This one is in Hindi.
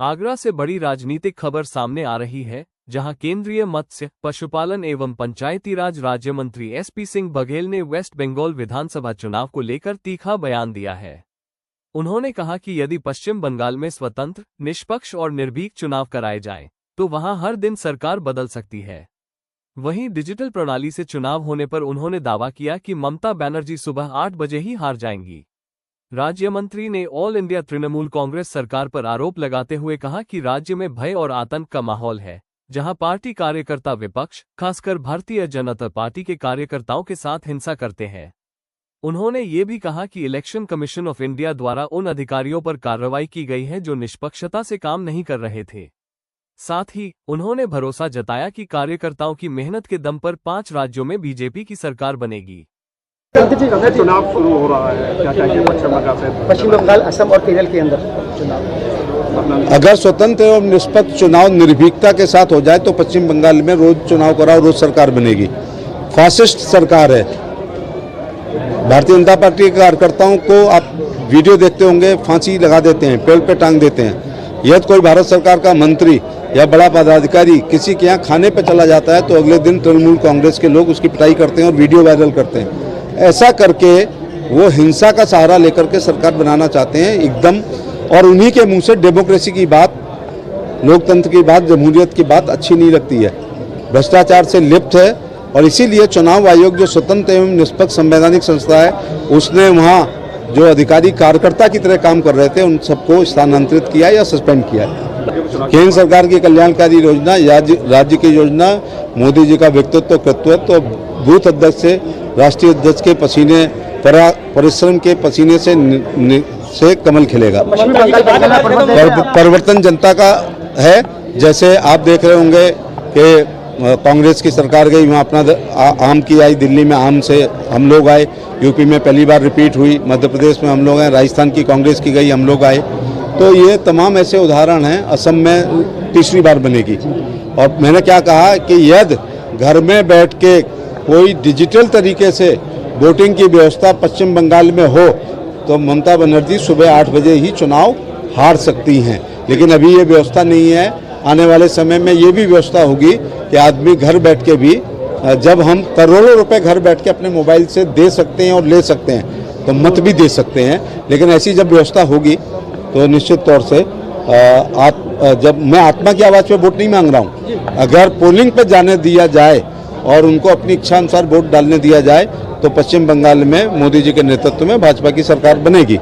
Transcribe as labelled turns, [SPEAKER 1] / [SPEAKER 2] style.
[SPEAKER 1] आगरा से बड़ी राजनीतिक खबर सामने आ रही है, जहां केंद्रीय मत्स्य, पशुपालन एवं पंचायती राज राज्य मंत्री एसपी सिंह बघेल ने वेस्ट बंगाल विधानसभा चुनाव को लेकर तीखा बयान दिया है। उन्होंने कहा कि यदि पश्चिम बंगाल में स्वतंत्र, निष्पक्ष और निर्भीक चुनाव कराए जाएं, तो वहां हर दिन सरकार बदल सकती है। वहीं डिजिटल प्रणाली से चुनाव होने पर उन्होंने दावा किया कि ममता बनर्जी सुबह 8 बजे ही हार जाएंगी। राज्य मंत्री ने ऑल इंडिया तृणमूल कांग्रेस सरकार पर आरोप लगाते हुए कहा कि राज्य में भय और आतंक का माहौल है, जहां पार्टी कार्यकर्ता विपक्ष, खासकर भारतीय जनता पार्टी के कार्यकर्ताओं के साथ हिंसा करते हैं। उन्होंने ये भी कहा कि इलेक्शन कमीशन ऑफ इंडिया द्वारा उन अधिकारियों पर कार्रवाई की गई है जो निष्पक्षता से काम नहीं कर रहे थे। साथ ही उन्होंने भरोसा जताया कि कार्यकर्ताओं की मेहनत के दम पर 5 राज्यों में बीजेपी की सरकार बनेगी।
[SPEAKER 2] चुनाव शुरू हो रहा है, क्या चाहिए
[SPEAKER 3] पश्चिम बंगाल, असम और केरल के अंदर चुनाव?
[SPEAKER 4] अगर स्वतंत्र एवं निष्पक्ष चुनाव निर्भीकता के साथ हो जाए तो पश्चिम बंगाल में रोज चुनाव कराओ, रोज सरकार बनेगी। फासिस्ट सरकार है। भारतीय जनता पार्टी के कार्यकर्ताओं को आप वीडियो देखते होंगे, फांसी लगा देते हैं, पेड़ पे टांग देते हैं। यदि कोई भारत सरकार का मंत्री या बड़ा पदाधिकारी किसी के यहाँ खाने पे चला जाता है तो अगले दिन तृणमूल कांग्रेस के लोग उसकी पिटाई करते हैं और वीडियो वायरल करते हैं। ऐसा करके वो हिंसा का सहारा लेकर के सरकार बनाना चाहते हैं एकदम, और उन्हीं के मुंह से डेमोक्रेसी की बात, लोकतंत्र की बात, जमहूरियत की बात अच्छी नहीं लगती है। भ्रष्टाचार से लिप्त है और इसीलिए चुनाव आयोग जो स्वतंत्र एवं निष्पक्ष संवैधानिक संस्था है, उसने वहाँ जो अधिकारी कार्यकर्ता की तरह काम कर रहे थे उन सबको स्थानांतरित किया या सस्पेंड किया। केंद्र सरकार की कल्याणकारी योजना, राज्य की योजना, मोदी जी का व्यक्तित्व, कृतित्व, बूथ अध्यक्ष से राष्ट्रीय अध्यक्ष के पसीने, परिश्रम के पसीने से कमल खिलेगा। परिवर्तन जनता का है। जैसे आप देख रहे होंगे कि कांग्रेस की सरकार गई, वहाँ अपना आम की आई, दिल्ली में आम से हम लोग आए, यूपी में पहली बार रिपीट हुई, मध्य प्रदेश में हम लोग आए, राजस्थान की कांग्रेस की गई, हम लोग आए। तो ये तमाम ऐसे उदाहरण हैं। असम में तीसरी बार बनेगी। और मैंने क्या कहा कि यदि घर में बैठ के कोई डिजिटल तरीके से वोटिंग की व्यवस्था पश्चिम बंगाल में हो तो ममता बनर्जी सुबह 8 बजे ही चुनाव हार सकती हैं। लेकिन अभी ये व्यवस्था नहीं है। आने वाले समय में ये भी व्यवस्था होगी कि आदमी घर बैठ के भी, जब हम करोड़ों रुपए घर बैठ के अपने मोबाइल से दे सकते हैं और ले सकते हैं तो मत भी दे सकते हैं। लेकिन ऐसी जब व्यवस्था होगी तो निश्चित तौर से जब मैं आत्मा की आवाज़ पे वोट नहीं मांग रहा हूँ, अगर पोलिंग पे जाने दिया जाए और उनको अपनी इच्छा अनुसार वोट डालने दिया जाए तो पश्चिम बंगाल में मोदी जी के नेतृत्व में भाजपा की सरकार बनेगी।